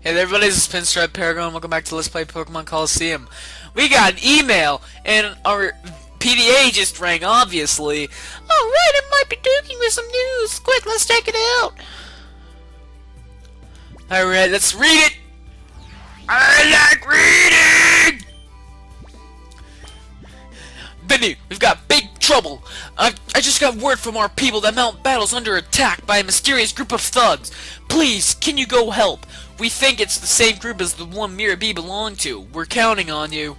Hey there everybody, this is PinstripeParagon. Welcome back to Let's Play Pokemon Colosseum. We got an email, and our PDA just rang, obviously. Alright, it might be Dookie with some news. Quick, let's check it out. Alright, let's read it. I like reading! Benny, we've got big trouble. I just got word from our people that Mount Battle's under attack by a mysterious group of thugs. Please, can you go help? We think it's the same group as the one Mira B belonged to. We're counting on you.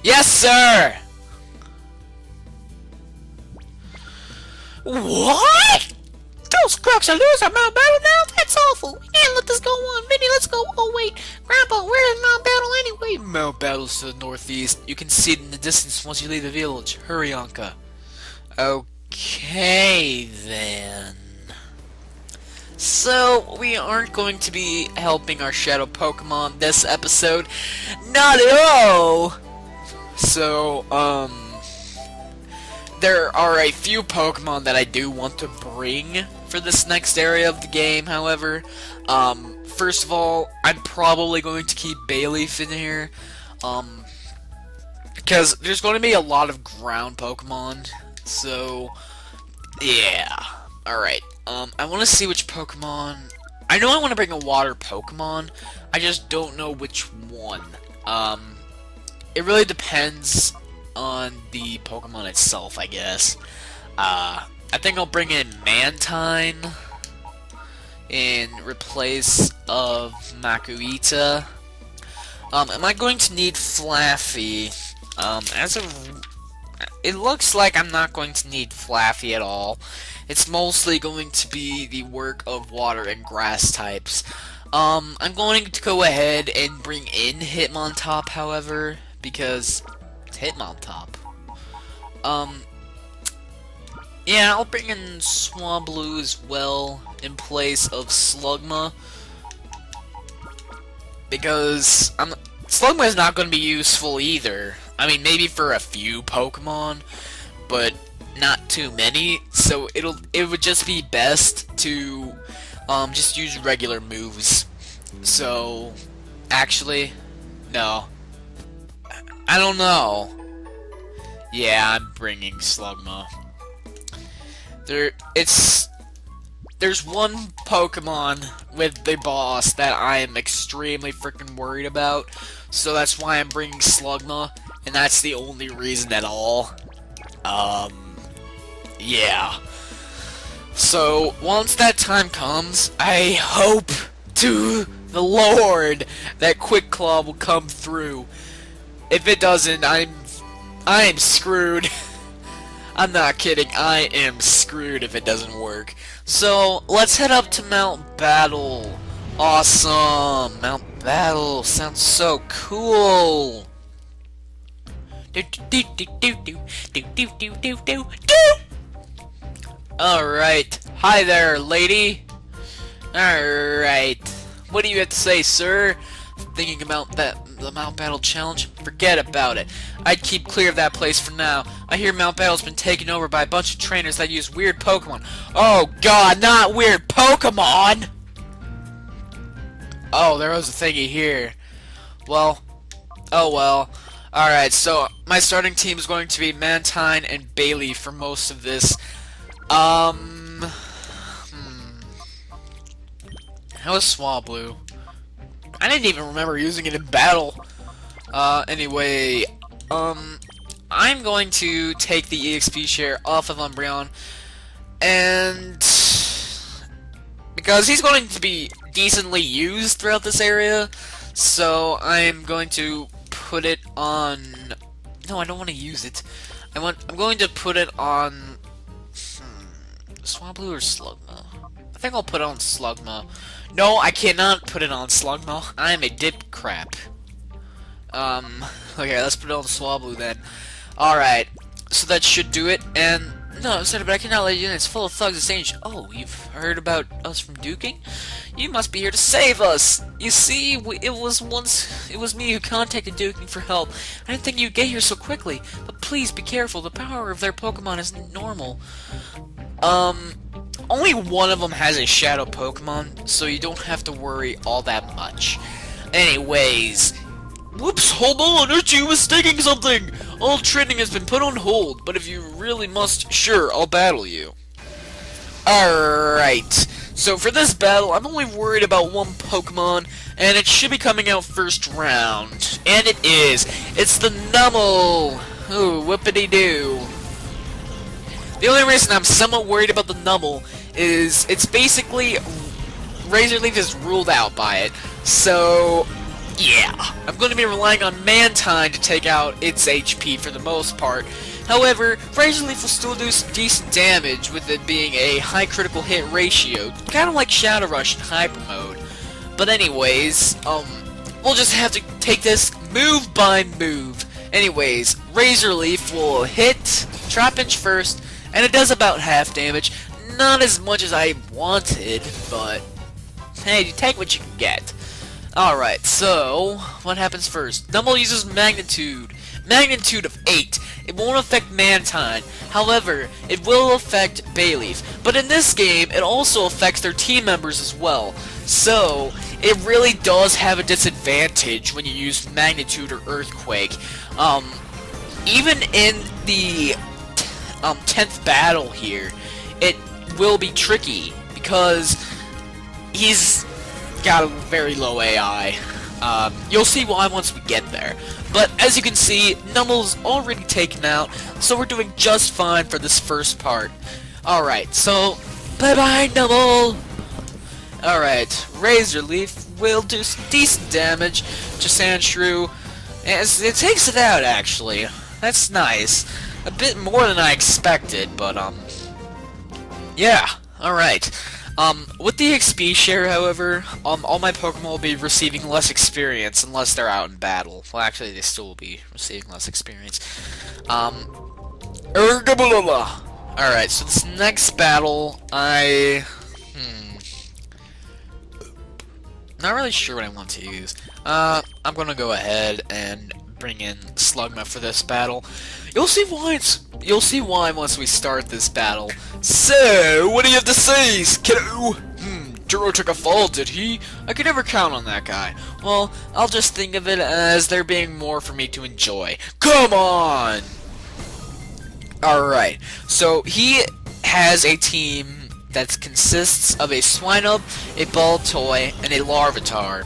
Yes, sir! What? Those crooks are losing Mount Battle now? That's awful. We can't let this go on. Vinny, let's go. Oh, wait. Grandpa, where is Mount Battle anyway? Mount Battle's to the northeast. You can see it in the distance once you leave the village. Hurry, Anka. Okay, then. So, we aren't going to be helping our Shadow Pokemon this episode. Not at all! So, there are a few Pokemon that I do want to bring for this next area of the game, however. First of all, I'm probably going to keep Bayleaf in here, because there's going to be a lot of ground Pokemon, so, yeah. Alright, I want to see which Pokemon... I know I want to bring a water Pokemon, I just don't know which one. It really depends on the Pokemon itself, I guess. I think I'll bring in Mantine in replace of Makuhita. Am I going to need Flaffy? It looks like I'm not going to need Flaffy at all. It's mostly going to be the work of water and grass types. I'm going to go ahead and bring in Hitmontop, however, because it's Hitmontop. Yeah, I'll bring in Swablu as well in place of Slugma, because Slugma is not going to be useful either. I mean, maybe for a few Pokemon, but not too many. So it would just be best to just use regular moves. So actually, no, I don't know. Yeah, I'm bringing Slugma. There's one Pokemon with the boss that I am extremely freaking worried about, so that's why I'm bringing Slugma, and that's the only reason at all. Yeah. So, once that time comes, I hope to the Lord that Quick Claw will come through. If it doesn't, I'm screwed. I'm not kidding, I am screwed if it doesn't work. So, let's head up to Mount Battle. Awesome! Mount Battle sounds so cool! Alright. Hi there, lady. Alright. What do you have to say, sir? Thinking about the Mount Battle challenge? Forget about it. I'd keep clear of that place for now. I hear Mount Battle's been taken over by a bunch of trainers that use weird Pokemon. Oh god, not weird Pokemon! Oh, there was a thingy here. Well, oh well. Alright, so my starting team is going to be Mantine and Bayleaf for most of this. How was Swablu? I didn't even remember using it in battle. Anyway, I'm going to take the EXP share off of Umbreon, and because he's going to be decently used throughout this area, so I'm going to put it on... No, I don't want to use it. I'm going to put it on... Swablu or Slugma? I think I'll put it on Slugma. No, I cannot put it on Slugma. I am a dip crap. Okay, let's put it on Swablu then. Alright, so that should do it, and... No, sorry, but I cannot let you in. It's full of thugs and strange. Oh, you've heard about us from duking? You must be here to save us! You see, it was me who contacted Duking for help. I didn't think you'd get here so quickly, but please be careful. The power of their Pokemon isn't normal. only one of them has a shadow Pokemon, so you don't have to worry all that much. Anyways, whoops, hold on, Archie was sticking something! All training has been put on hold, but if you really must, sure, I'll battle you. Alright, so for this battle, I'm only worried about one Pokemon, and it should be coming out first round. And it is! It's the Numel! Ooh, whoopity-doo. The only reason I'm somewhat worried about the Numel is it's basically Razor Leaf is ruled out by it. So, yeah. I'm going to be relying on Mantine to take out its HP for the most part. However, Razor Leaf will still do some decent damage with it being a high critical hit ratio, kind of like Shadow Rush in Hyper Mode. But anyways, we'll just have to take this move by move. Anyways, Razor Leaf will hit Trapinch first, and it does about half damage. Not as much as I wanted, but hey, you take what you can get. Alright, so what happens first? Numel uses Magnitude. Magnitude of 8. It won't affect Mantine. However, it will affect Bayleaf. But in this game, it also affects their team members as well. So, it really does have a disadvantage when you use Magnitude or Earthquake. Even in the 10th battle here, it will be tricky because he's got a very low AI. You'll see why once we get there. But as you can see, Numel's already taken out, so we're doing just fine for this first part. Alright, so bye-bye, Numel! Alright, Razor Leaf will do some decent damage to Sandshrew. It takes it out, actually. That's nice. A bit more than I expected, but, yeah, alright. With the XP share, however, all my Pokemon will be receiving less experience unless they're out in battle. Well, actually, they still will be receiving less experience. Alright, so this next battle, not really sure what I want to use. I'm gonna go ahead and bring in Slugma for this battle. You'll see why once we start this battle. So, what do you have to say, kiddo? Juro took a fall, did he? I could never count on that guy. Well, I'll just think of it as there being more for me to enjoy. Come on! Alright, so he has a team that consists of a Swinub, a Baltoy, and a Larvitar.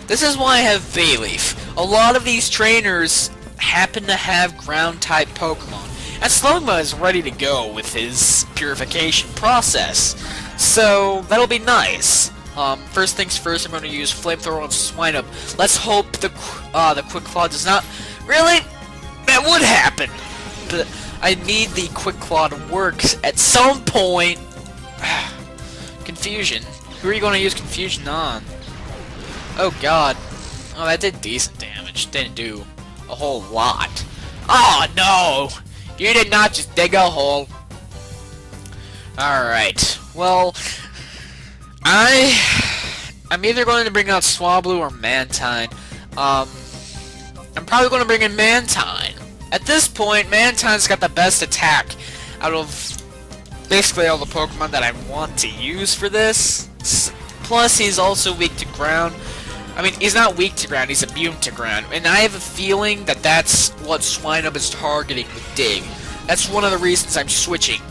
This is why I have Bayleaf. A lot of these trainers happen to have ground-type Pokemon, and Slugma is ready to go with his purification process. So, that'll be nice. First things first, I'm going to use Flamethrower on Swinub. Let's hope the Quick Claw does not... Really? That would happen! But I need the Quick Claw to work at some point. Confusion. Who are you going to use Confusion on? Oh god. Oh, that did decent damage. Didn't do a whole lot. Oh no! You did not just dig a hole. Alright. Well, I'm either going to bring out Swablu or Mantine. I'm probably going to bring in Mantine. At this point, Mantine's got the best attack out of basically all the Pokemon that I want to use for this. Plus, he's also weak to ground. I mean, he's not weak to ground, he's immune to ground. And I have a feeling that that's what Swinub is targeting with Dig. That's one of the reasons I'm switching.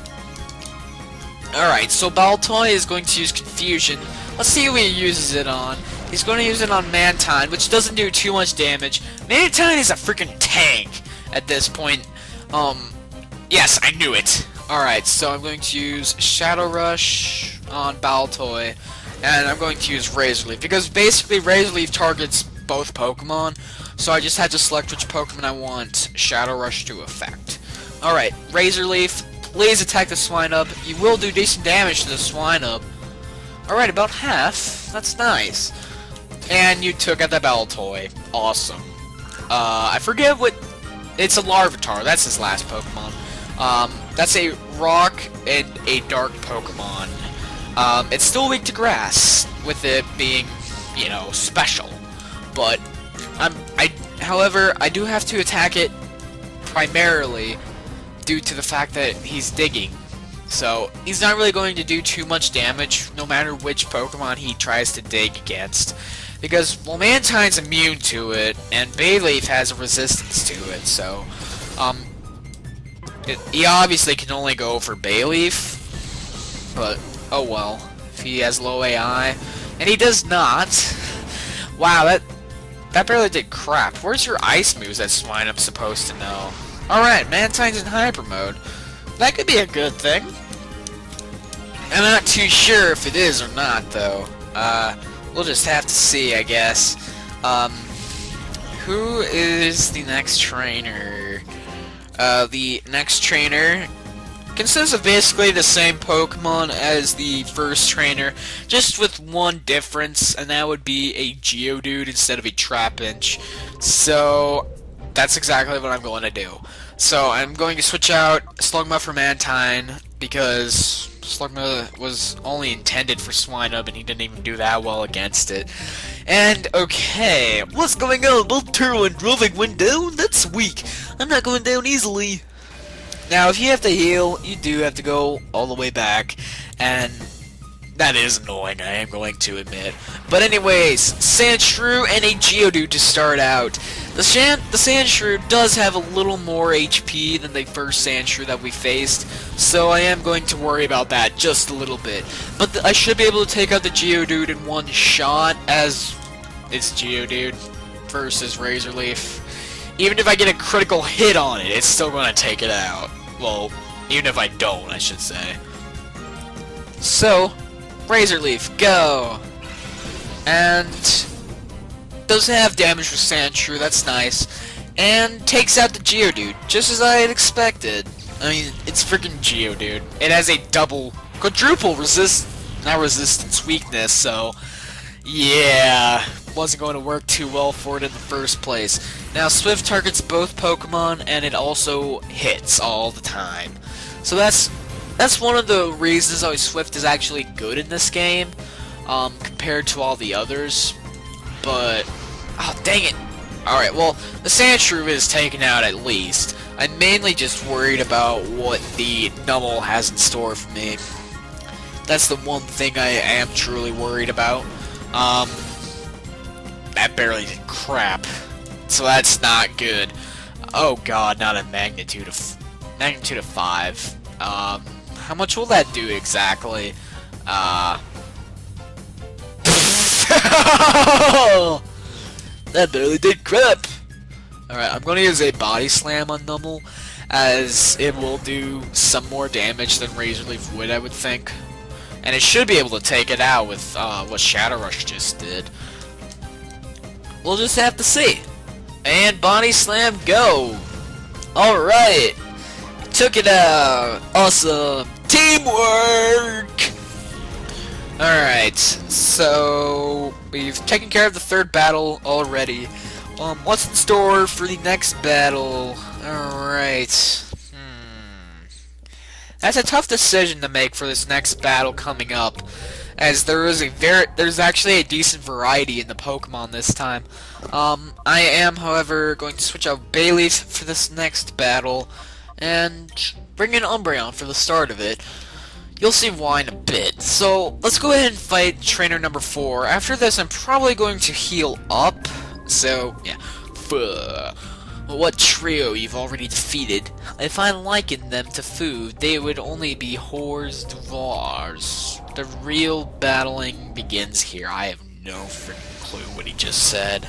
Alright, so Baltoy is going to use Confusion. Let's see who he uses it on. He's going to use it on Mantine, which doesn't do too much damage. Mantine is a freaking tank at this point. Yes, I knew it. Alright, so I'm going to use Shadow Rush on Baltoy. And I'm going to use Razor Leaf, because basically Razor Leaf targets both Pokemon, so I just had to select which Pokemon I want Shadow Rush to affect. Alright, Razor Leaf, please attack the Swinub. You will do decent damage to the Swinub. Alright, about half. That's nice. And you took out the Baltoy. Awesome. I forget what... It's a Larvitar, that's his last Pokemon. That's a Rock and a Dark Pokemon. It's still weak to grass, with it being, you know, special. But however, I do have to attack it primarily due to the fact that he's digging. So he's not really going to do too much damage no matter which Pokemon he tries to dig against. Because, well, Mantine's immune to it, and Bayleaf has a resistance to it, so, he obviously can only go for Bayleaf, but, oh well, if he has low AI, and he does not. Wow, that barely did crap. Where's your ice moves that Swinub's supposed to know? Alright, Mantine's in Hyper Mode. That could be a good thing. I'm not too sure if it is or not, though. We'll just have to see, I guess. Who is the next trainer? The next trainer consists of basically the same Pokemon as the first trainer, just with one difference, and that would be a Geodude instead of a Trapinch. So, that's exactly what I'm going to do. So, I'm going to switch out Slugma for Mantine, because Slugma was only intended for Swinub, and he didn't even do that well against it. And, okay, what's going on? Both Turtle and Droving went down? That's weak. I'm not going down easily. Now, if you have to heal, you do have to go all the way back, and that is annoying, I am going to admit. But anyways, Sandshrew and a Geodude to start out. The Sandshrew does have a little more HP than the first Sandshrew that we faced, so I am going to worry about that just a little bit. But I should be able to take out the Geodude in one shot, as it's Geodude versus Razor Leaf. Even if I get a critical hit on it, it's still going to take it out. Well, even if I don't, I should say. So, Razor Leaf, go! And does have damage for Sandshrew, that's nice. And takes out the Geodude, just as I had expected. I mean, it's freaking Geodude. It has a quadruple not resistance, weakness, so yeah, wasn't going to work too well for it in the first place. Now, Swift targets both Pokemon, and it also hits all the time. So that's one of the reasons why Swift is actually good in this game, compared to all the others. But, oh, dang it. Alright, well, the Sandshrew is taken out at least. I'm mainly just worried about what the Numel has in store for me. That's the one thing I am truly worried about. That barely did crap. So that's not good. Oh god, not a magnitude of 5. How much will that do exactly? That barely did crap. Alright, I'm going to use a Body Slam on Numel, as it will do some more damage than Razor Leaf would, I would think. And it should be able to take it out with what Shadow Rush just did. We'll just have to see. And Body Slam, go! Alright! Took it out! Awesome! Teamwork! Alright, so we've taken care of the third battle already. What's in store for the next battle? Alright. That's a tough decision to make for this next battle coming up, as there's actually a decent variety in the Pokemon this time. I am, however, going to switch out Bayleaf for this next battle, and bring in Umbreon for the start of it. You'll see why in a bit. So, let's go ahead and fight trainer number 4. After this, I'm probably going to heal up. So, yeah. What trio you've already defeated? If I likened them to food, they would only be whores dwarves. The real battling begins here. I have no freaking clue what he just said.